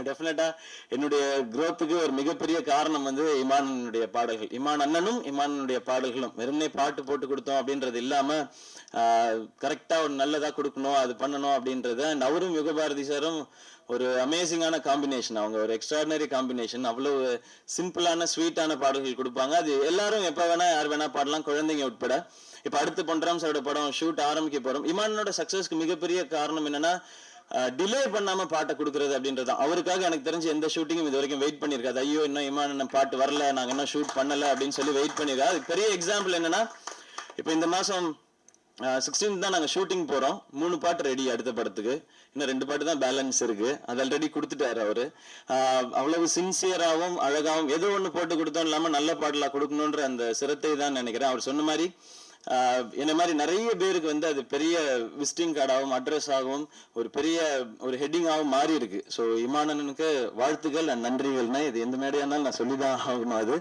டெஃபினட்டா என்னுடைய growth-க்கு ஒரு மிகப்பெரிய காரணம் வந்து இமானுடைய பாடல்கள். இமான் அண்ணனும் இமானுடைய பாடல்களும். வெறுமனே பாட்டு போட்டு கொடுத்தோம் அப்படின்றது இல்லாம கரெக்டா ஒரு நல்லதா கொடுக்கணும், அது பண்ணணும் அப்படின்றது. அண்ட் அவரும் யுகபாரதி சாரும் ஒரு அமேசிங்கான காம்பினேஷன். அவங்க ஒரு எக்ஸ்ட்ராடினரி காம்பினேஷன். அவ்வளவு சிம்பிளான ஸ்வீட்டான பாடல்கள் கொடுப்பாங்க. அது எல்லாரும் எப்ப வேணா யார் வேணா பாடலாம், குழந்தைங்க உட்பட. இப்ப அடுத்து பொன்ராம் சாரோட படம் ஷூட் ஆரம்பிக்க போறோம். இமானோட சக்சஸ்க்கு மிகப்பெரிய காரணம் என்னன்னா டிலே பண்ணாம பாட்டை கொடுக்கறது அப்படின்றது. அவருக்காக எனக்கு தெரிஞ்சு எந்த ஷூட்டிங்கும் இது வரைக்கும் வெயிட் பண்ணிருக்காது. ஐயோ இன்னும் இமான் பாட்டு வரல, நாங்க இன்னும் ஷூட் பண்ணல அப்படின்னு சொல்லி வெயிட் பண்ணிருக்கா. அதுக்கு பெரிய எக்ஸாம்பிள் என்னன்னா, இப்ப இந்த மாசம் 16 தான் நாங்க ஷூட்டிங் போறோம். 3 பாட்டு ரெடி அடுத்த படத்துக்கு. இன்னும் 2 பாட்டு தான் பேலன்ஸ் இருக்கு. அது ஆல்ரெடி கொடுத்துட்டாரு அவரு. அவ்வளவு சின்சியராகவும் அழகாவும் ஏதோ ஒண்ணு போட்டு கொடுத்தோம் இல்லாம நல்ல பாடலா கொடுக்கணும்ன்ற அந்த சிரத்தை தான் நினைக்கிறேன். அவர் சொன்ன மாதிரி என்ன மாதிரி நிறைய பேருக்கு வந்து அது பெரிய விசிட்டிங் கார்டாகவும் அட்ரஸ் ஆகவும் ஒரு பெரிய ஒரு ஹெட்டிங்காகவும் மாறி இருக்கு. ஸோ இமானனுக்கு வாழ்த்துக்கள் நன்றிகள்னா இது எந்த மேடையானாலும் நான் சொல்லிதான் ஆகணும். அது